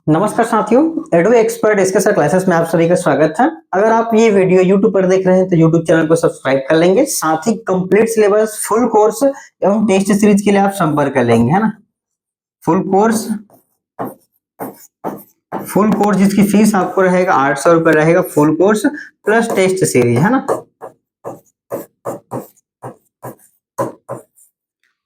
नमस्कार साथियों, एडो एक्सपर्ट इसके साथ क्लासेस में आप सभी का स्वागत है। अगर आप ये वीडियो YouTube पर देख रहे हैं तो YouTube चैनल को सब्सक्राइब कर लेंगे। साथ ही कंप्लीट सिलेबस, फुल कोर्स एवं टेस्ट सीरीज के लिए आप संपर्क कर लेंगे, है ना। फुल कोर्स जिसकी फीस आपको रहेगा 800 रुपए रहेगा, full course plus test series, है ना।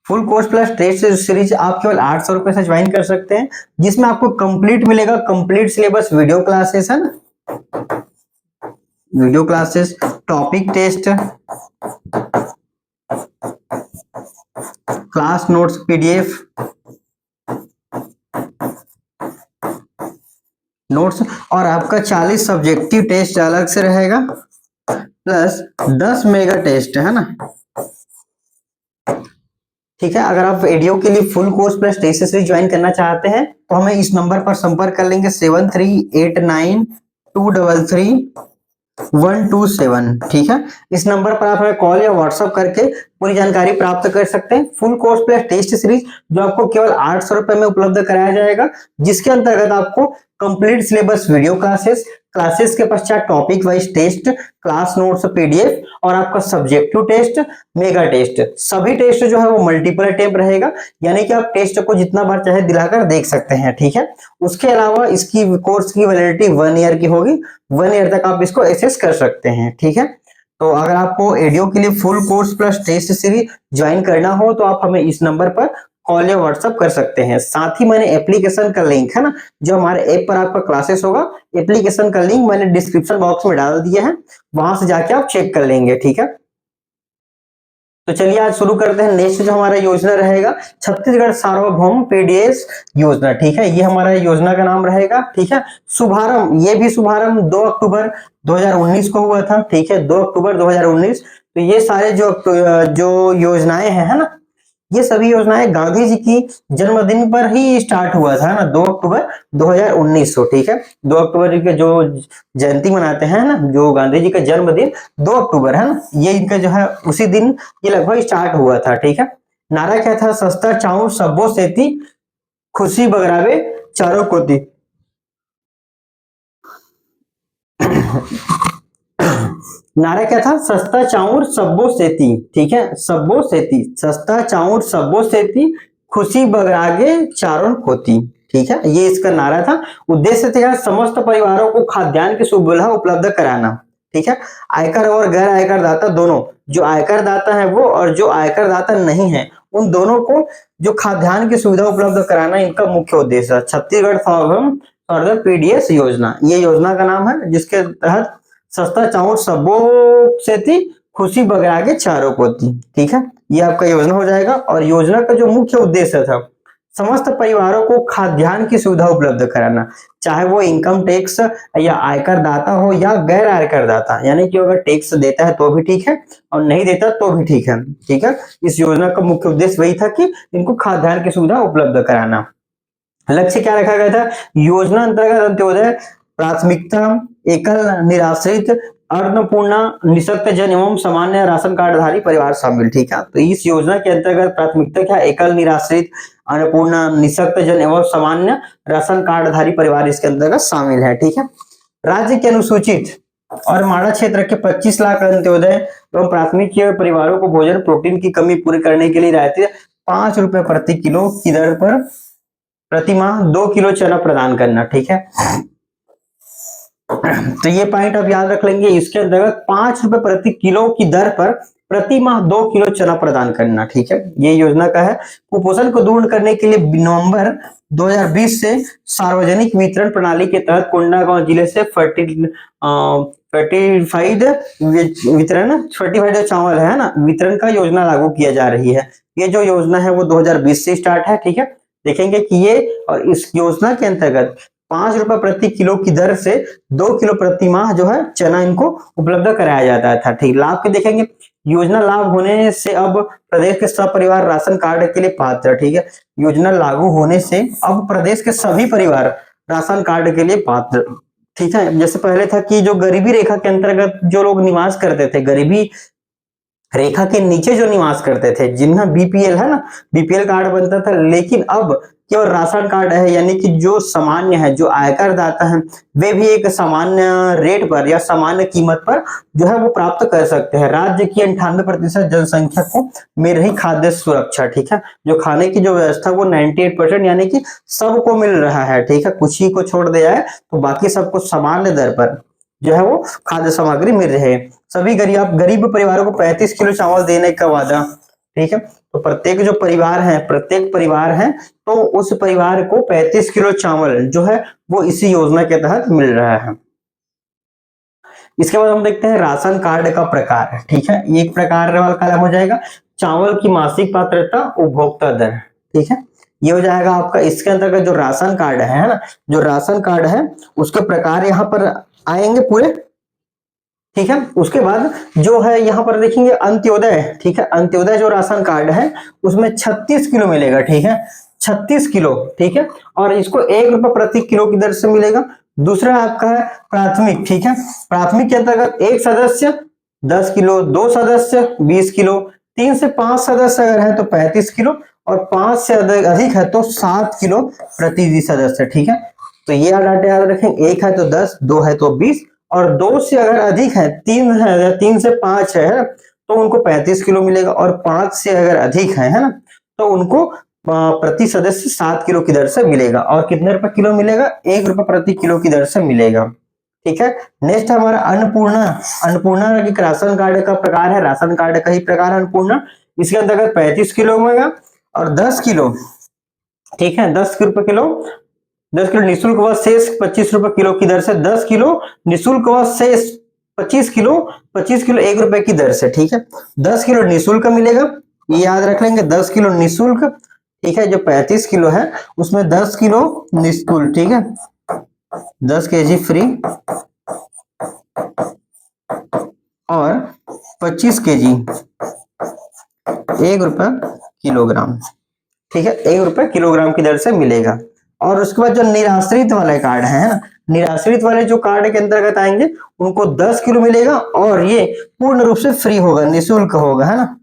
Full course plus test series आप केवल 800 रुपए से ज्वाइन कर सकते हैं, जिसमें आपको कंप्लीट मिलेगा, कंप्लीट सिलेबस, वीडियो क्लासेस, है ना, video classes, topic test, class notes PDF, notes, और आपका 40 सब्जेक्टिव टेस्ट अलग से रहेगा प्लस 10 मेगा टेस्ट, है ना। ठीक है, अगर आप एडीओ के लिए full course plus test series join करना चाहते हैं तो हमें इस नंबर पर संपर्क कर लेंगे 7389233127। ठीक है, इस नंबर पर आप हमें कॉल या व्हाट्सएप करके पूरी जानकारी प्राप्त कर सकते हैं। Full course plus test series जो आपको केवल 800 रुपए में उपलब्ध कराया जाएगा, जिसके अंतर्गत आपको complete syllabus, video classes, classes के पश्चात topic wise test, class notes PDF और आपका सब्जेक्टिव टेस्ट, मेगा टेस्ट, सभी टेस्ट जो है वो मल्टीपल अटेम्प्ट रहेगा, यानी कि आप टेस्ट को जितना बार चाहे दिलाकर देख सकते हैं। ठीक है, उसके अलावा इसकी कोर्स की वैलिडिटी 1 ईयर की होगी, 1 ईयर तक आप इसको एक्सेस कर सकते हैं। ठीक है, तो अगर आपको एडीओ के लिए full course plus test series join करना हो तो आप हमें इस नंबर पर कॉल या व्हाट्सएप कर सकते हैं। साथ ही मैंने एप्लीकेशन का लिंक, है ना, जो हमारे ऐप पर आपका क्लासेस होगा, एप्लीकेशन का लिंक मैंने डिस्क्रिप्शन बॉक्स में डाल दिया है, वहां से जाके आप चेक कर लेंगे। ठीक है, तो चलिए आज शुरू करते हैं। नेक्स्ट जो हमारा योजना रहेगा छत्तीसगढ़ सार्वभौम पीडीएस योजना। ठीक है, ये हमारा योजना का नाम रहेगा। ठीक है, शुभारंभ, ये भी शुभारंभ 2 अक्टूबर 2019 को हुआ था। ठीक है, 2 अक्टूबर 2019। तो ये सारे जो योजनाएं हैं, है ना, ये सभी योजनाएं गांधी जी की जन्मदिन पर ही स्टार्ट हुआ था ना, 2 अक्टूबर 2019 को। ठीक है, 2 अक्टूबर की जो जयंती मनाते हैं ना, जो गांधी जी का जन्मदिन 2 अक्टूबर है ना, ये इनका जो है उसी दिन ये लगभग स्टार्ट हुआ था। ठीक है, नारा क्या था? सस्ता चाउर सब्बो सेती, खुशी बगरावे चारों कोती। नारा क्या था? सस्ता चाउर सब्बो सेती। ठीक है, सब्बो सेती, सस्ता चाउर सब्बो सेती, खुशी बगरागे चारों कोती। ठीक है, ये इसका नारा था। उद्देश्य था समस्त परिवारों को खाद्यान्न की सुविधा उपलब्ध कराना। ठीक है, आयकर और गैर आयकर दाता दोनों, जो आयकर दाता है वो और जो आयकर दाता नहीं है उन दोनों को जो खाद्यान्न की सुविधा उपलब्ध कराना इनका मुख्य उद्देश्य है। छत्तीसगढ़ सार्वभौम पीडीएस योजना, ये योजना का नाम है, जिसके तहत सस्ता चाउर सबो से थी, खुशी बगरा के चारों को थी। ठीक है, ये आपका योजना हो जाएगा। और योजना का जो मुख्य उद्देश्य था समस्त परिवारों को खाद्यान्न की सुविधा उपलब्ध कराना, चाहे वो इनकम टैक्स या आयकर दाता हो या गैर आयकर दाता, यानी कि अगर टैक्स देता है तो भी ठीक है और नहीं देता तो भी ठीक है। ठीक है, इस योजना का मुख्य उद्देश्य वही था कि इनको खाद्यान्न की सुविधा उपलब्ध कराना। लक्ष्य क्या रखा गया था? योजना अंतर्गत अंत्योदय, प्राथमिकता, एकल निराश्रित, अन्नपूर्णा, निःशक्त जन एवं सामान्य राशन कार्डधारी परिवार शामिल। ठीक है, तो इस योजना के अंतर्गत प्राथमिकता क्या? एकल निराश्रित, अन्नपूर्णा, निःशक्त जन एवं सामान्य राशन कार्डधारी परिवार इसके अंतर्गत शामिल है। ठीक है, राज्य के अनुसूचित और माड़ा क्षेत्र के 25 लाख अंत्योदय एवं प्राथमिक परिवारों को भोजन प्रोटीन की कमी पूरी करने के लिए रायते 5 रुपए प्रति किलो की दर पर प्रति माह 2 किलो चना प्रदान करना। ठीक है, तो ये पॉइंट आप याद रख लेंगे। इसके अंतर्गत 5 रुपए प्रति किलो की दर पर प्रति माह 2 किलो चना प्रदान करना। ठीक है, ये योजना का है। कुपोषण को दूर करने के लिए नवंबर 2020 से सार्वजनिक वितरण प्रणाली के तहत कोंडागांव जिले से फर्टिफाइड वितरण, फर्टिफाइड चावल है ना, वितरण का योजना लागू किया जा रही है। ये जो योजना है वो 2020 से स्टार्ट है। ठीक है, देखेंगे कि ये, और इस योजना के अंतर्गत 5 रुपए प्रति किलो की दर से 2 किलो प्रति माह जो है चना इनको उपलब्ध कराया जाता था। ठीक, लाभ के देखेंगे। योजना लाभ होने से अब प्रदेश के सब परिवार राशन कार्ड के लिए पात्र। ठीक है, योजना लागू होने से अब प्रदेश के सभी परिवार राशन कार्ड के लिए पात्र। ठीक है, जैसे पहले था कि जो गरीबी रेखा के अंतर्गत जो लोग निवास करते थे, गरीबी रेखा के नीचे जो निवास करते थे, जिन्हें बीपीएल है ना, बीपीएल कार्ड बनता था, लेकिन अब केवल राशन कार्ड है, यानी कि जो सामान्य है, जो आयकर दाता है, वे भी एक सामान्य रेट पर या सामान्य कीमत पर जो है वो प्राप्त कर सकते हैं। राज्य की 98% जनसंख्या को मिल रही खाद्य सुरक्षा, ठीक है, जो खाने की जो व्यवस्था वो 98% यानी कि सबको मिल रहा है, ठीक है, कुछ ही को छोड़ दिया है तो बाकी सबको सामान्य दर पर जो है वो खाद्य सामग्री मिल रही है। सभी गरीब परिवारों को 35 किलो चावल देने का वादा, ठीक है, तो प्रत्येक परिवार है तो उस परिवार को 35 किलो चावल जो है वो इसी योजना के तहत मिल रहा है। इसके बाद हम देखते हैं राशन कार्ड का प्रकार, ठीक है, एक प्रकार वाला कॉलम हो जाएगा चावल की मासिक पात्रता उपभोक्ता दर, ठीक है, ये हो जाएगा आपका। इसके अंतर्गत जो राशन कार्ड है ना, जो राशन कार्ड है उसके प्रकार यहाँ पर आएंगे पूरे, ठीक है। उसके बाद जो है यहाँ पर देखेंगे अंत्योदय, ठीक है, अंत्योदय जो राशन कार्ड है उसमें 36 किलो मिलेगा, ठीक है, 36 किलो, ठीक है, और इसको 1 रुपए प्रति किलो की दर से मिलेगा। दूसरा आपका है प्राथमिक, ठीक है, प्राथमिक के अंतर्गत एक सदस्य 10 किलो, 2 सदस्य 20 किलो, 3 से 5 सदस्य अगर है तो 35 किलो, और 5 से अधिक है तो 7 किलो प्रति सदस्य, ठीक है। तो ये डाटा याद रखें, 1 है तो 10, 2 है तो 20, और 2 से अगर अधिक है, 3 है या 3 से 5 है तो उनको 35 किलो मिलेगा, और 5 से अगर अधिक है ना, तो उनको प्रति सदस्य 7 किलो की दर से मिलेगा। और कितने रुपए किलो मिलेगा? 1 रुपए प्रति किलो की दर से मिलेगा, ठीक है। नेक्स्ट हमारा अन्नपूर्णा। अन्नपूर्णा एक राशन कार्ड का प्रकार है, राशन कार्ड का ही प्रकार है अन्नपूर्णा। इसके अंतर्गत 35 किलो मिलेगा और 10 किलो, ठीक है, 10 रुपए किलो, 10 किलो निःशुल्क व शेष 25 रुपए किलो की दर से, 10 किलो निःशुल्क व शेष 25 किलो, 25 किलो 1 रुपए की दर से, ठीक है। 10 किलो निःशुल्क मिलेगा, ये याद रख लेंगे, 10 किलो निःशुल्क, ठीक है। जो 35 किलो है उसमें 10 किलो निःशुल्क, ठीक है, 10 केजी फ्री, और 25 केजी 1 रुपए किलोग्राम, ठीक है, 1 रुपए किलोग्राम की दर से मिलेगा। और उसके बाद जो निराश्रित वाले कार्ड है ना, निराश्रित वाले जो कार्ड के अंतर्गत आएंगे उनको 10 किलो मिलेगा, और ये पूर्ण रूप से फ्री होगा, निःशुल्क होगा, है ना,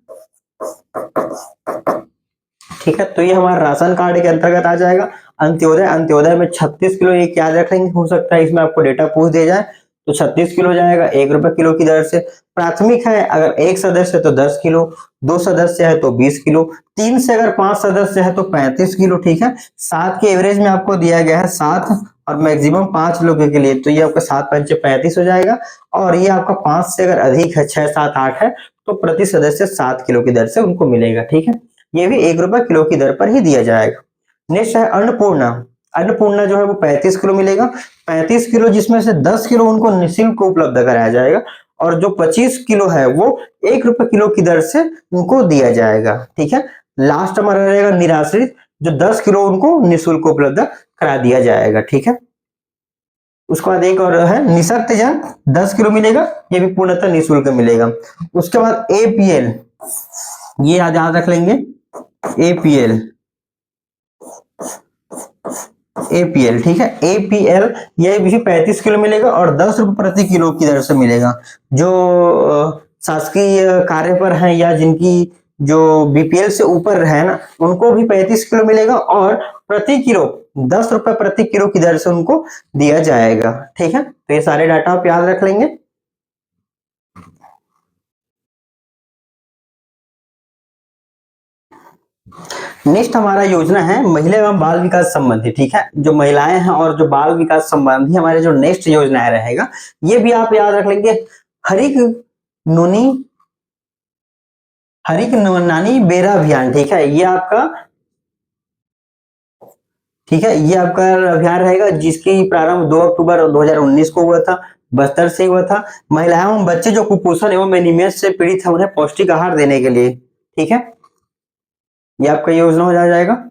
ठीक है। तो ये हमारा राशन कार्ड के अंतर्गत आ जाएगा। अंत्योदय, अंत्योदय में 36 किलो, एक याद रखेंगे, हो सकता है इसमें आपको डेटा पूछ दिया जाए, तो 36 किलो जाएगा 1 रुपए किलो की दर से। प्राथमिक है, अगर एक सदस्य है तो 10 किलो, 2 सदस्य है तो 20 किलो, 3 से अगर 5 सदस्य है तो 35 किलो, ठीक है। 7 के एवरेज में आपको दिया गया है 7, और मैक्सिमम 5 लोगों के लिए, तो ये आपका 7 पंचे 35 हो जाएगा। और ये आपका 5 से अगर अधिक है, 6, 7, 8 है तो प्रति सदस्य 7 किलो की दर से उनको मिलेगा, ठीक है। ये भी 1 रुपए किलो की दर पर ही दिया जाएगा। नेक्स्ट है अन्नपूर्णा। अन्नपूर्णा जो है वो 35 किलो मिलेगा, 35 किलो जिसमें से 10 किलो उनको निःशुल्क उपलब्ध कराया जाएगा, और जो 25 किलो है वो 1 रुपए किलो की दर से उनको दिया जाएगा, ठीक है। लास्ट हमारा रहेगा निराश्रित, जो 10 किलो उनको निःशुल्क उपलब्ध करा दिया जाएगा, ठीक है। उसके बाद एक और है निःशक्त जन, 10 किलो मिलेगा, ये भी पूर्णतः निःशुल्क मिलेगा। उसके बाद एपीएल, ये याद रख लेंगे, एपीएल, एपीएल, ठीक है, एपीएल ये भी 35 किलो मिलेगा और 10 रुपए प्रति किलो की दर से मिलेगा। जो शासकीय कार्य पर है या जिनकी जो बीपीएल से ऊपर है ना, उनको भी 35 किलो मिलेगा, और प्रति किलो 10 रुपए प्रति किलो की दर से उनको दिया जाएगा, ठीक है। तो ये सारे डाटा आप याद रख लेंगे। नेक्स्ट हमारा योजना है महिला एवं बाल विकास संबंधी, ठीक है, जो महिलाएं हैं और जो बाल विकास संबंधी हमारे जो नेक्स्ट योजना है रहेगा, ये भी आप याद रख लेंगे। हरिक नूनी हरिक नानी बेरा अभियान, ठीक है, ये आपका, ठीक है, ये आपका अभियान रहेगा जिसकी प्रारंभ 2 अक्टूबर 2019 को हुआ था, बस्तर से हुआ था। महिलाएं एवं बच्चे जो कुपोषण एवं एनीमिया से पीड़ित है उन्हें पौष्टिक आहार देने के लिए, ठीक है, ये आपका योजना हो जाएगा।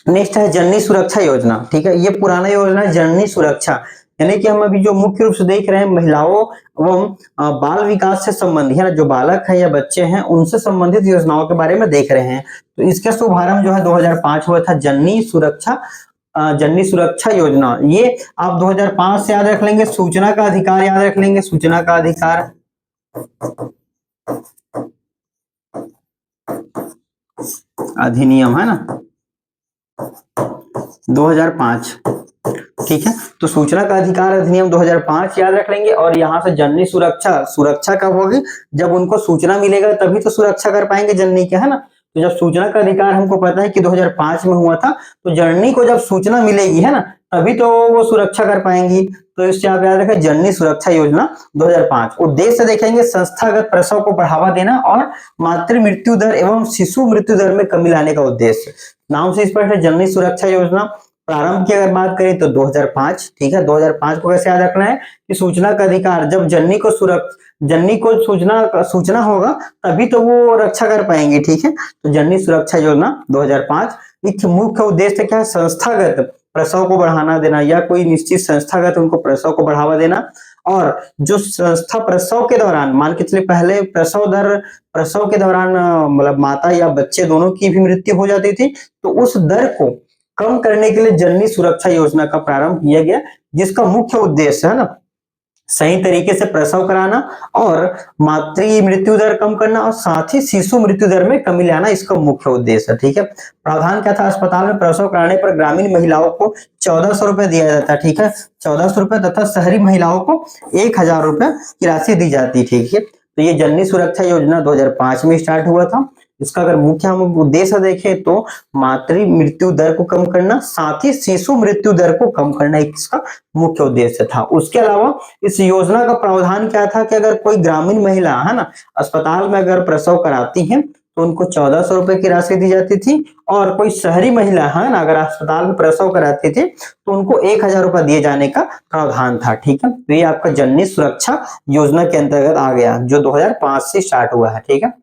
नेक्स्ट है जननी सुरक्षा योजना, ठीक है, ये पुराना योजना है जननी सुरक्षा, यानी कि हम अभी जो मुख्य रूप से देख रहे हैं महिलाओं एवं बाल विकास से संबंधित है, जो बालक है या बच्चे हैं उनसे संबंधित योजनाओं के बारे में देख रहे हैं। तो इसका शुभारंभ जो है 2005 हुआ था, जननी सुरक्षा योजना। ये आप 2005 से याद रख लेंगे। सूचना का अधिकार याद रख लेंगे, सूचना का अधिकार अधिनियम, है ना, 2005, ठीक है। तो सूचना का अधिकार अधिनियम 2005 याद रख लेंगे। और यहाँ से जननी सुरक्षा, सुरक्षा कब होगी, जब उनको सूचना मिलेगा तभी तो सुरक्षा कर पाएंगे जननी के, है ना। तो जब सूचना का अधिकार हमको पता है कि 2005 में हुआ था, तो जननी को जब सूचना मिलेगी, है ना, तभी तो वो सुरक्षा कर पाएंगी। तो इससे आप याद रखें, जननी सुरक्षा योजना 2005। उद्देश्य देखेंगे संस्थागत प्रसव को बढ़ावा देना और मातृ मृत्यु दर एवं शिशु मृत्यु दर में कमी लाने का उद्देश्य। नाम से स्पष्ट है, जननी सुरक्षा योजना। प्रारंभ की अगर बात करें तो 2005, ठीक है। 2005 को कैसे याद रखना है कि सूचना का अधिकार, जब जननी को सूचना होगा तभी तो वो रक्षा कर पाएंगे, ठीक है। तो जननी सुरक्षा योजना 2005। इसका मुख्य उद्देश्य क्या है, संस्थागत प्रसव को बढ़ाना देना, या कोई निश्चित संस्थागत उनको प्रसव को बढ़ावा देना। और जो संस्था प्रसव के दौरान, मान के चलिए पहले प्रसव के दौरान मतलब माता या बच्चे दोनों की भी मृत्यु हो जाती थी, तो उस दर को कम करने के लिए जननी सुरक्षा योजना का प्रारंभ किया गया, जिसका मुख्य उद्देश्य, है ना, सही तरीके से प्रसव कराना और मातृ मृत्यु दर कम करना और साथ ही शिशु मृत्यु दर में कमी लाना, इसका मुख्य उद्देश्य है, ठीक है। प्रावधान क्या था, अस्पताल में प्रसव कराने पर ग्रामीण महिलाओं को 1400 रुपए दिया जाता है, ठीक है, 1400 रुपए, तथा शहरी महिलाओं को 1000 रुपए की राशि दी जाती, ठीक है। तो ये जननी सुरक्षा योजना 2005 में स्टार्ट हुआ था। इसका अगर मुख्य हम उद्देश्य देखें तो मातृ मृत्यु दर को कम करना, साथ ही शिशु मृत्यु दर को कम करना इसका मुख्य उद्देश्य था। उसके अलावा इस योजना का प्रावधान क्या था कि अगर कोई ग्रामीण महिला, है ना, अस्पताल में अगर प्रसव कराती है तो उनको 1400 रुपए की राशि दी जाती थी, और कोई शहरी महिला, है ना, अगर अस्पताल में प्रसव कराती थी तो उनको 1000 रुपए दिए जाने का प्रावधान था, ठीक है। तो ये आपका जननी सुरक्षा योजना के अंतर्गत आ गया, जो 2005 से स्टार्ट हुआ है, ठीक है।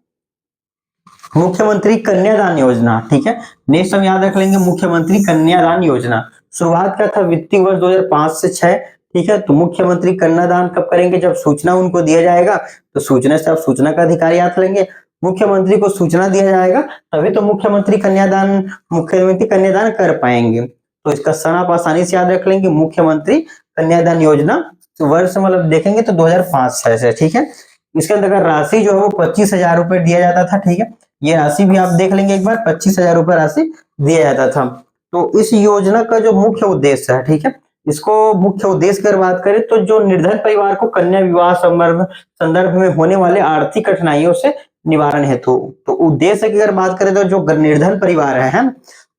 मुख्यमंत्री कन्यादान योजना, ठीक है, नेक्स्ट हम याद रख लेंगे मुख्यमंत्री कन्यादान योजना। शुरुआत का था वित्तीय वर्ष 2005 से 6, ठीक है। तो मुख्यमंत्री कन्यादान कब करेंगे, जब सूचना उनको दिया जाएगा, तो सूचना से आप सूचना का अधिकार याद लेंगे। मुख्यमंत्री को सूचना दिया जाएगा तभी तो मुख्यमंत्री कन्यादान कर पाएंगे। तो इसका सन आप आसानी से याद रख लेंगे, मुख्यमंत्री कन्यादान योजना। तो वर्ष मतलब देखेंगे तो 2005 से, ठीक है। इसके अंदर राशि जो है वो 25,000 रुपए दिया जाता था, ठीक है। ये राशि भी आप देख लेंगे एक बार, 25,000 रुपए राशि दिया जाता था। तो इस योजना का जो मुख्य उद्देश्य है, ठीक है, इसको मुख्य उद्देश्य की बात करें तो जो निर्धन परिवार को कन्या विवाह संदर्भ में होने वाले आर्थिक कठिनाइयों से निवारण हेतु। तो उद्देश्य की अगर बात करें तो जो निर्धन परिवार है,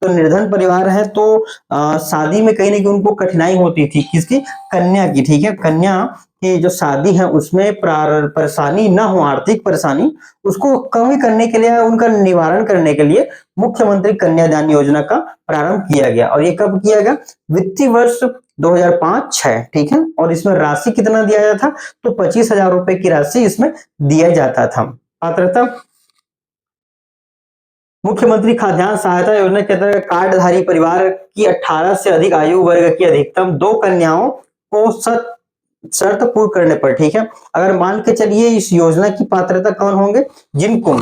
तो निर्धन परिवार है तो शादी में कहीं ना कहीं उनको कठिनाई होती थी, किसकी, कन्या की, ठीक है। कन्या की जो शादी है उसमें परेशानी ना हो, आर्थिक परेशानी, उसको कम करने के लिए, उनका निवारण करने के लिए मुख्यमंत्री कन्यादान योजना का प्रारंभ किया गया। और ये कब किया गया, वित्तीय वर्ष 2005-6, ठीक है। और इसमें राशि कितना दिया जाता था, तो 25,000 रुपए की राशि इसमें दिया जाता था। पात्रता, मुख्यमंत्री खाद्यान्न सहायता योजना के तहत कार्डधारी परिवार की 18 से अधिक आयु वर्ग की अधिकतम 2 कन्याओं को शर्त पूर्ण करने पर, ठीक है। अगर मान के चलिए इस योजना की पात्रता कौन होंगे, जिनको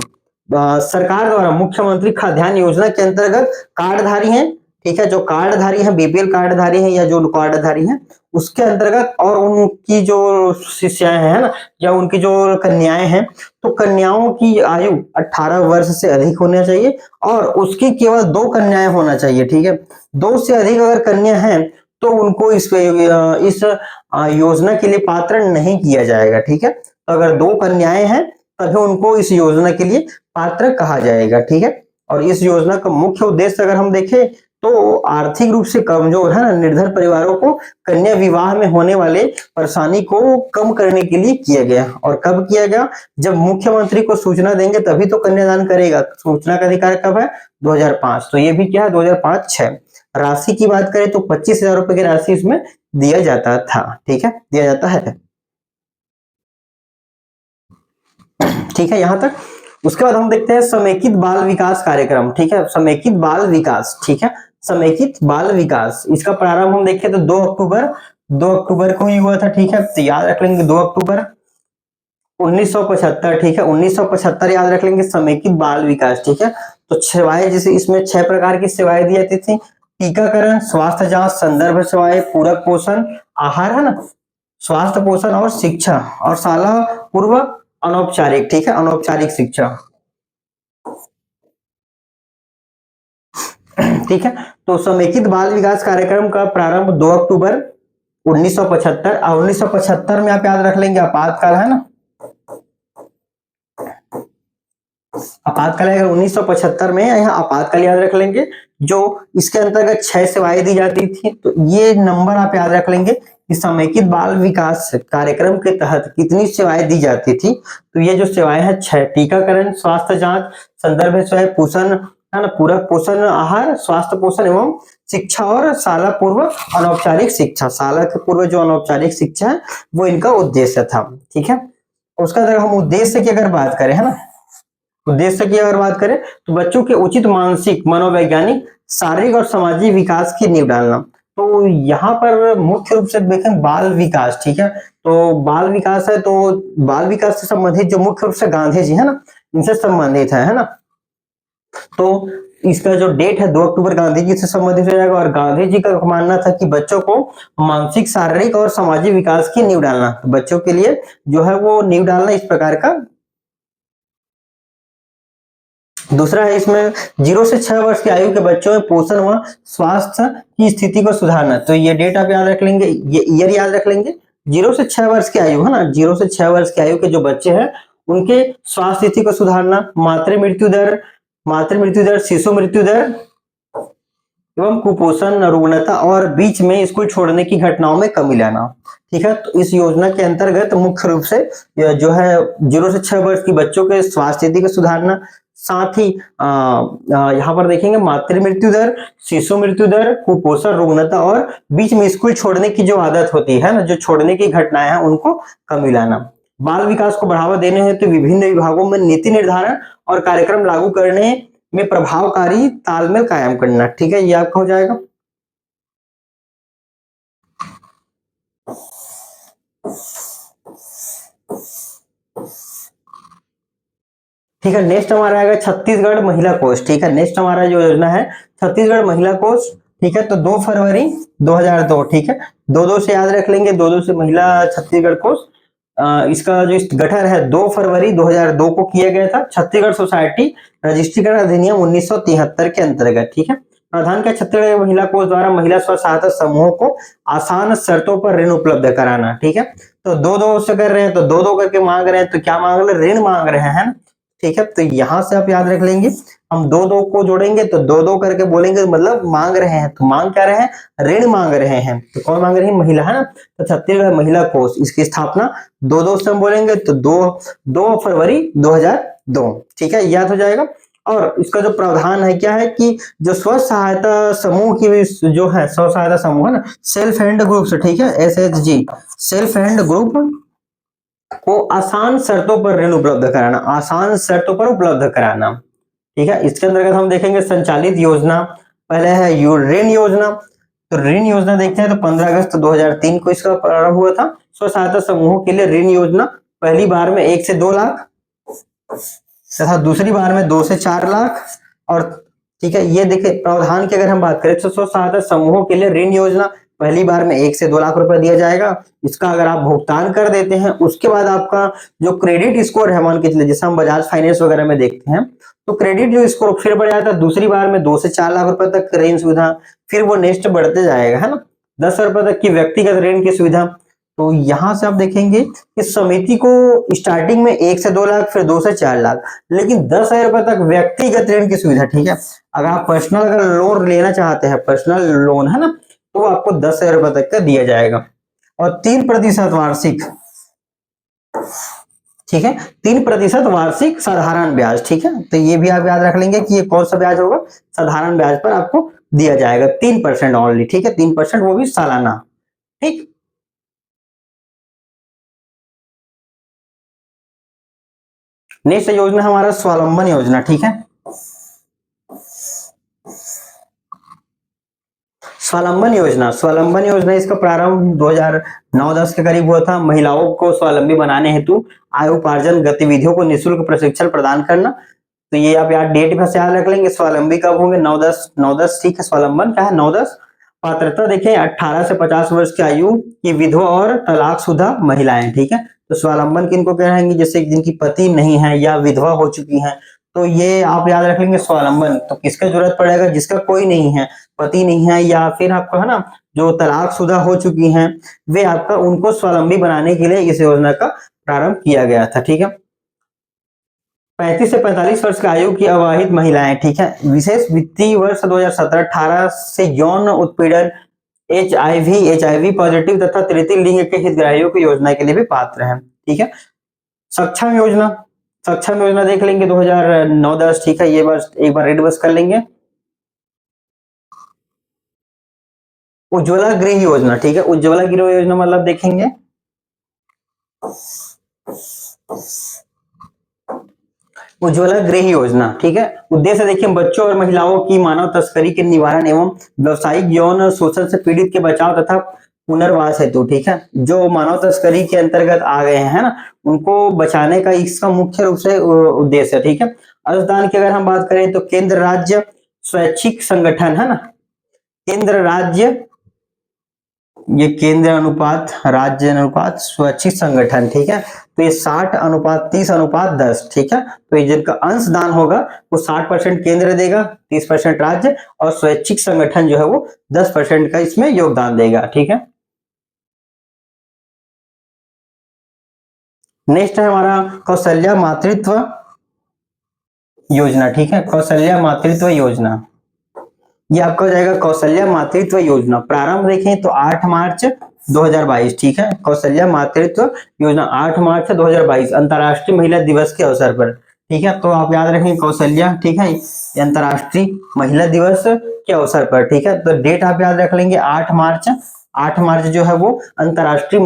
सरकार द्वारा मुख्यमंत्री खाद्यान्न योजना के अंतर्गत कार्डधारी हैं, ठीक है, जो कार्डधारी हैं, बीपीएल कार्डधारी हैं या जो कार्डधारी हैं उसके अंतर्गत, और उनकी जो शिष्याएं हैं ना, या उनकी जो कन्याएं हैं, तो कन्याओं की आयु 18 वर्ष से अधिक होना चाहिए, और उसकी केवल 2 कन्याएं होना चाहिए, ठीक है। 2 से अधिक अगर कन्या हैं तो उनको इस योजना के लिए पात्र नहीं किया जाएगा, ठीक है। तो अगर 2 कन्याएं हैं तभी उनको इस योजना के लिए पात्र कहा जाएगा, ठीक है। और इस योजना का मुख्य उद्देश्य अगर हम देखें तो आर्थिक रूप से कमजोर, है ना, निर्धन परिवारों को कन्या विवाह में होने वाले परेशानी को कम करने के लिए किया गया। और कब किया गया, जब मुख्यमंत्री को सूचना देंगे तभी तो कन्यादान करेगा। सूचना का अधिकार कब है, 2005। तो ये भी क्या है, 2005-6। राशि की बात करें तो 25,000 रुपए की राशि इसमें दिया जाता था, ठीक है, दिया जाता है, ठीक है, यहां तक। उसके बाद हम देखते हैं समेकित बाल विकास कार्यक्रम, ठीक है, समेकित बाल विकास, ठीक है, समेकित बाल विकास। इसका प्रारंभ हम देखें तो 2 अक्टूबर को ही हुआ था, ठीक है। तो याद रख लेंगे 2 अक्टूबर 1975, ठीक है, 1975 याद रख लेंगे, समेकित बाल विकास, ठीक है। तो सेवाएं, जैसे इसमें 6 प्रकार की सेवाएं दी जाती थी, टीकाकरण, स्वास्थ्य जांच, संदर्भ सेवाएं, पूरक पोषण आहार, है ना, स्वास्थ्य पोषण और शिक्षा, और शाला पूर्व अनौपचारिक, ठीक है, अनौपचारिक शिक्षा, ठीक है। तो समेकित बाल विकास कार्यक्रम का प्रारंभ 2 अक्टूबर 1975 और 1975 में आप याद रख लेंगे आपातकाल है ना, आपातकाल अगर 1975 में यहाँ आपातकाल याद रख लेंगे। जो इसके अंतर्गत 6 सेवाएं दी जाती थी, तो ये नंबर आप याद रख लेंगे कि समेकित बाल विकास कार्यक्रम के तहत कितनी सेवाएं दी जाती थी। तो ये जो सेवाएं हैं 6, टीकाकरण, स्वास्थ्य जांच, संदर्भ सेवाएं, पोषण है ना, पूरक पोषण आहार, स्वास्थ्य पोषण एवं शिक्षा और शाला पूर्व अनौपचारिक शिक्षा। शाला के पूर्व जो अनौपचारिक शिक्षा है वो इनका उद्देश्य था, ठीक है। उसका अगर हम उद्देश्य की अगर बात करें है ना, उद्देश्य की अगर बात करें तो बच्चों के उचित मानसिक, मनोवैज्ञानिक, शारीरिक और सामाजिक विकास की नींव डालना। तो यहाँ पर मुख्य रूप से देखें बाल विकास, ठीक है। तो बाल विकास है, तो बाल विकास से संबंधित जो मुख्य रूप से गांधी जी है ना, इनसे संबंधित है ना। तो इसका जो डेट है 2 अक्टूबर गांधी जी से संबंधित हो जाएगा। और गांधी जी का मानना था कि बच्चों को मानसिक, शारीरिक और सामाजिक विकास की नींव डालना, तो बच्चों के लिए जो है वो नींव डालना इस प्रकार का। दूसरा है इसमें 0 से 6 वर्ष की आयु के बच्चों में पोषण व स्वास्थ्य की स्थिति को सुधारना। तो ये डेट आप याद रख लेंगे, ये ईयर याद रख लेंगे। 0 से 6 वर्ष की आयु है ना, 0 से 6 वर्ष की आयु के जो बच्चे हैं उनके स्वास्थ्य स्थिति को सुधारना, मातृ मृत्यु दर, शिशु मृत्यु दर एवं कुपोषण, रुग्णता और बीच में स्कूल छोड़ने की घटनाओं में कमी लाना, ठीक है। तो इस योजना के अंतर्गत मुख्य रूप से जो है 0 से 6 वर्ष की बच्चों के स्वास्थ्य स्थिति को सुधारना, साथ ही यहाँ पर देखेंगे मातृ मृत्यु दर, शिशु मृत्यु दर, कुपोषण, रुग्णता और बीच में स्कूल छोड़ने की जो आदत होती है ना, जो छोड़ने की घटनाएं हैं उनको कमी लाना। बाल विकास को बढ़ावा देने हेतु विभिन्न विभागों में नीति निर्धारण और कार्यक्रम लागू करने में प्रभावकारी तालमेल कायम करना, ठीक है। ये आपका हो जाएगा। ठीक है, नेक्स्ट हमारा आएगा छत्तीसगढ़ महिला कोष, ठीक है। नेक्स्ट हमारा जो योजना है छत्तीसगढ़ महिला कोष, ठीक है। तो 2 फरवरी 2002, ठीक है, 2-2 से याद रख लेंगे, 2-2 से महिला छत्तीसगढ़ कोष। इसका जो गठन है 2 फरवरी 2002 को किया गया था छत्तीसगढ़ सोसाइटी रजिस्ट्रीकरण अधिनियम 1973 के अंतर्गत, ठीक है। प्रावधान का छत्तीसगढ़ महिला कोष द्वारा महिला स्व सहायता समूहों को आसान शर्तों पर ऋण उपलब्ध कराना, ठीक है। तो 2-2 से कर रहे हैं, तो 2-2 करके मांग रहे हैं, तो क्या मांग रहे हैं, ऋण मांग रहे हैं, है ना, ठीक है। तो यहां से आप याद रख लेंगे, हम 2-2 को जोड़ेंगे तो 2-2 करके बोलेंगे, मतलब मांग रहे हैं, तो मांग क्या रहे हैं, ऋण मांग रहे हैं। तो कौन मांग रही है, महिला, है ना। तो छत्तीसगढ़ महिला कोष, इसकी स्थापना 2-2 से हम बोलेंगे तो 2 फरवरी 2002, ठीक है, याद हो जाएगा। और इसका जो प्रावधान है क्या है कि जो स्व सहायता समूह की जो है, स्व सहायता समूह है ना, सेल्फ हेल्प ग्रुप, ठीक है, SHG, सेल्फ हेल्प ग्रुप को आसान शर्तों पर ऋण उपलब्ध कराना, आसान शर्तों पर उपलब्ध कराना, ठीक है। इसके अंतर्गत हम देखेंगे संचालित योजना, पहले है ऋण योजना। तो ऋण योजना देखते हैं तो 15 अगस्त 2003 को इसका प्रारंभ हुआ था। स्व सहायता समूहों के लिए ऋण योजना पहली बार में 1 से 2 लाख तथा दूसरी बार में 2 से 4 लाख। और ठीक है, ये देखिए प्रावधान की अगर हम बात करें तो स्व सहायता समूहों के लिए ऋण योजना पहली बार में 1 से 2 लाख रुपए दिया जाएगा। इसका अगर आप भुगतान कर देते हैं उसके बाद आपका जो क्रेडिट स्कोर है, मान के चलिए जैसे हम बजाज फाइनेंस वगैरह में देखते हैं, तो क्रेडिट जो स्कोर फिर बढ़ जाता है, दूसरी बार में 2 से 4 लाख रुपए तक ऋण सुविधा, फिर वो नेक्स्ट बढ़ते जाएगा, है ना, 10 रुपए तक की व्यक्तिगत ऋण की सुविधा। तो यहां से आप देखेंगे कि समिति को स्टार्टिंग में 1 से 2 लाख, फिर 2 से 4 लाख, लेकिन 10,000 रुपए तक व्यक्तिगत ऋण की सुविधा, ठीक है। अगर आप पर्सनल अगर लोन लेना चाहते हैं, पर्सनल लोन, है ना, तो आपको 10,000 रुपए तक का दिया जाएगा। और 3% वार्षिक, ठीक है, 3% वार्षिक साधारण ब्याज, ठीक है। तो ये भी आप याद रख लेंगे कि ये कौन सा ब्याज होगा, साधारण ब्याज पर आपको दिया जाएगा 3% ऑनली, ठीक है, 3%, वो भी सालाना, ठीक। नेक्स्ट योजना हमारा स्वावलंबन योजना, ठीक है। स्वावलंबन योजना इसका प्रारंभ 2009-10 के करीब हुआ था। महिलाओं को स्वावलंबी बनाने हेतु आय उपार्जन गतिविधियों को निःशुल्क प्रशिक्षण प्रदान करना। तो ये आप यार डेट में से याद रख लेंगे, स्वावलंबी कब होंगे, 9-10, ठीक है। स्वावलंबन क्या है, 9-10। पात्रता देखें 18 से 50 वर्ष की आयु की विधवा और तलाकशुदा महिलाएं, ठीक है। तो स्वावलंबन किनको कहेंगे, जैसे जिनकी पति नहीं है या विधवा हो चुकी हैं, तो ये आप याद रख लेंगे स्वावलंबन। तो किसका जरूरत पड़ेगा, जिसका कोई नहीं है, पति नहीं है, या फिर आपका है ना जो तलाकशुदा हो चुकी हैं, वे आपका उनको स्वावलंबी बनाने के लिए इस योजना का प्रारंभ किया गया था। ठीक है, 35 से 45 वर्ष की आयु की अविवाहित महिलाएं, ठीक है, विशेष वित्तीय वर्ष 2017-18 से यौन उत्पीड़न, एचआईवी पॉजिटिव तथा तृतीय लिंग के हितग्राहियों की योजना के लिए भी पात्र हैं। ठीक है, सक्षम योजना, सक्षम योजना देख लेंगे 2009-10, ठीक है, ये बस एक बार रीड बस कर लेंगे। उज्ज्वला गृह योजना, ठीक है, उज्ज्वला गृह योजना मतलब देखेंगे उज्ज्वला गृह योजना, ठीक है, उद्देश्य देखिए बच्चों और महिलाओं की मानव तस्करी के निवारण एवं व्यवसायिक यौन शोषण से पीड़ित के बचाव तथा पुनर्वास हेतु, ठीक है, जो मानव तस्करी के अंतर्गत आ गए हैं ना, उनको बचाने का इसका मुख्य रूप से उद्देश्य है। ठीक है, अनुदान की अगर हम बात करें तो केंद्र राज्य स्वैच्छिक संगठन है ना, केंद्र राज्य, ये केंद्र अनुपात राज्य अनुपात स्वैच्छिक संगठन, ठीक है, तो ये 60:30:10, ठीक है, तो ये जिनका अंशदान होगा वो 60% केंद्र देगा, 30% राज्य, और स्वैच्छिक संगठन जो है वो 10% का इसमें योगदान देगा। ठीक है, नेक्स्ट है हमारा कौशल्या मातृत्व योजना, ठीक है, कौशल्या मातृत्व योजना, ये आपका हो जाएगा कौशल्या मातृत्व योजना। प्रारंभ देखें तो 8 मार्च 2022, ठीक है, कौशल्या मातृत्व योजना 8 मार्च 2022 अंतर्राष्ट्रीय महिला दिवस के अवसर पर, ठीक है, तो आप याद रखें कौशल्या, ठीक है, अंतर्राष्ट्रीय महिला दिवस के अवसर पर, ठीक है, तो डेट आप याद रख लेंगे 8 मार्च। 8 मार्च जो है वो अंतर्राष्ट्रीय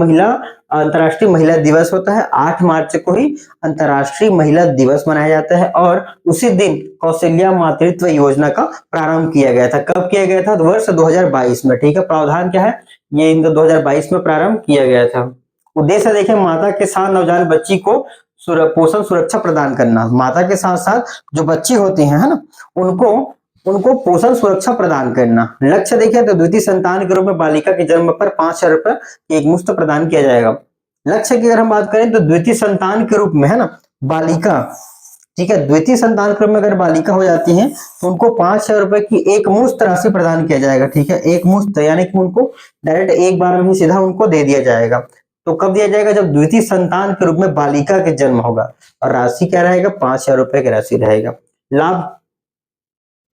महिला दिवस होता है, 8 मार्च को ही अंतर्राष्ट्रीय महिला दिवस मनाया जाता है, और उसी दिन कौशल्या मातृत्व योजना का प्रारंभ किया गया था। कब किया गया था, वर्ष 2022 में, ठीक है, प्रावधान क्या है, ये 2022 में प्रारंभ किया गया था। उद्देश्य देखें माता के साथ नवजात बच्ची को पोषण सुरक्षा प्रदान करना, माता के साथ साथ जो बच्ची होती है ना, उनको पोषण सुरक्षा प्रदान करना। लक्ष्य देखें तो द्वितीय संतान के रूप में बालिका के जन्म पर 5,000 रुपए एक मुफ्त प्रदान किया जाएगा। लक्ष्य की अगर हम बात करें तो द्वितीय संतान के रूप में है ना बालिका, ठीक है, द्वितीय संतान के रूप में अगर बालिका हो जाती है तो उनको 5,000 रुपए की एक मुश्त राशि प्रदान किया जाएगा। ठीक है, एक मुश्त यानी कि उनको डायरेक्ट एक बार में ही सीधा उनको दे दिया जाएगा। तो कब दिया जाएगा, जब द्वितीय संतान के रूप में बालिका के जन्म होगा, और राशि क्या रहेगा, 5,000 रुपए की राशि रहेगा। लाभ,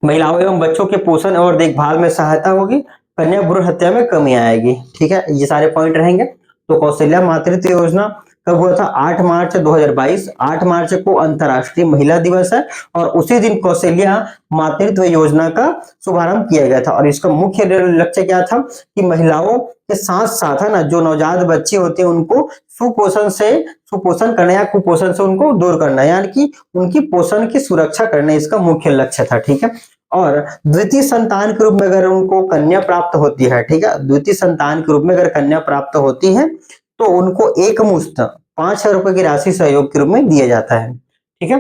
महिलाओं एवं बच्चों के पोषण और देखभाल में सहायता होगी, कन्या भ्रूण हत्या में कमी आएगी। ठीक है, ये सारे पॉइंट रहेंगे। तो कौशल्या मातृत्व योजना कब हुआ था, 8 मार्च 2022। 8 मार्च को अंतर्राष्ट्रीय महिला दिवस है, और उसी दिन कौशल्या मातृत्व योजना का शुभारंभ किया गया था। और इसका मुख्य लक्ष्य क्या था कि महिलाओं के साथ साथ है ना जो नवजात बच्चे होते हैं उनको सुपोषण करना या कुपोषण से उनको दूर करना, यानी कि उनकी पोषण की सुरक्षा करना, इसका मुख्य लक्ष्य था। ठीक है, और द्वितीय संतान के रूप में अगर उनको कन्या प्राप्त होती है, ठीक है, द्वितीय संतान के रूप में अगर कन्या प्राप्त होती है तो उनको एक मुश्त 5,000 रुपए की राशि सहयोग के रूप में दिया जाता है। ठीक है,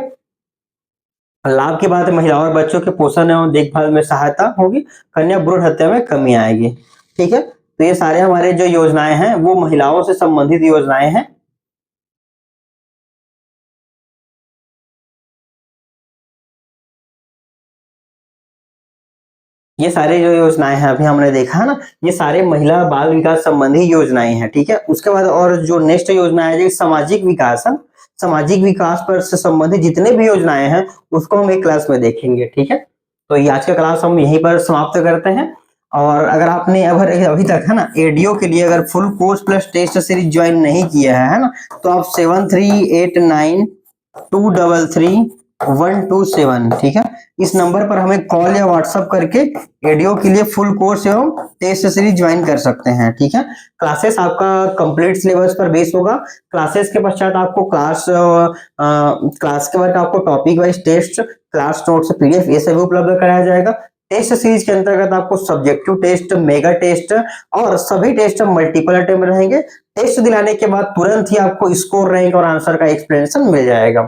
लाभ की बात है, महिलाओं और बच्चों के पोषण एवं देखभाल में सहायता होगी, कन्या भ्रूण हत्या में कमी आएगी। ठीक है, तो ये सारे हमारे जो योजनाएं हैं वो महिलाओं से संबंधित योजनाएं हैं। ये सारे जो योजनाएं हैं अभी हमने देखा है ना, ये सारे महिला बाल विकास संबंधी योजनाएं हैं। ठीक है, उसके बाद और जो नेक्स्ट योजना है सामाजिक विकास है, सामाजिक विकास पर से संबंधित जितने भी योजनाएं हैं उसको हम एक क्लास में देखेंगे। ठीक है, तो ये आज का क्लास हम यहीं पर समाप्त करते हैं। और अगर आपने अभी तक है ना एडीओ के लिए अगर full course plus test series join नहीं किया है ना, तो आप 7389233127, ठीक है, इस नंबर पर हमें कॉल या व्हाट्सएप करके एडीओ के लिए फुल कोर्स एवं टेस्ट सीरीज ज्वाइन कर सकते हैं। ठीक है, क्लासेस आपका कंप्लीट सिलेबस पर बेस होगा। क्लासेस के पश्चात आपको क्लास के बाद आपको topic wise test, class notes, PDF ये सभी उपलब्ध कराया जाएगा। टेस्ट सीरीज के अंतर्गत आपको सब्जेक्टिव टेस्ट, मेगा टेस्ट और सभी टेस्ट मल्टीपल अटेम्प्ट रहेंगे। टेस्ट दिलाने के बाद तुरंत ही आपको स्कोर, रैंक और आंसर का एक्सप्लेनेशन मिल जाएगा।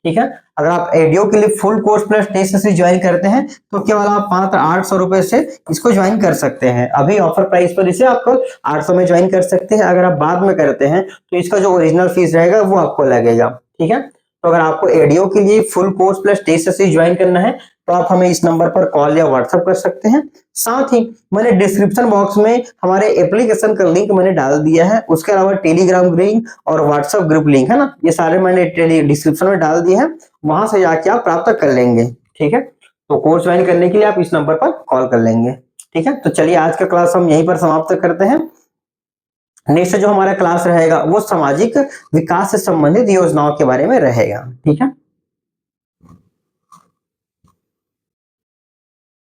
ठीक है, अगर आप एडीओ के लिए full course plus test series join करते हैं तो केवल आप मात्र 800 रुपए से इसको ज्वाइन कर सकते हैं। अभी ऑफर प्राइस पर इसे आपको 800 में ज्वाइन कर सकते हैं। अगर आप बाद में करते हैं तो इसका जो ओरिजिनल फीस रहेगा वो आपको लगेगा। ठीक है, तो अगर आपको एडीओ के लिए full course plus test series join करना है तो आप हमें इस नंबर पर कॉल या व्हाट्सएप कर सकते हैं। साथ ही मैंने डिस्क्रिप्शन बॉक्स में हमारे एप्लीकेशन का लिंक मैंने डाल दिया है, उसके अलावा टेलीग्राम लिंक और व्हाट्सएप ग्रुप लिंक है ना, ये सारे मैंने डिस्क्रिप्शन में डाल दिए हैं, वहां से जाके आप प्राप्त कर लेंगे। ठीक है, तो कोर्स ज्वाइन करने के लिए आप इस नंबर पर कॉल कर लेंगे। ठीक है, तो चलिए आज का क्लास हम यहीं पर समाप्त करते हैं। नेक्स्ट जो हमारा क्लास रहेगा वो सामाजिक विकास से संबंधित योजनाओं के बारे में रहेगा। ठीक है।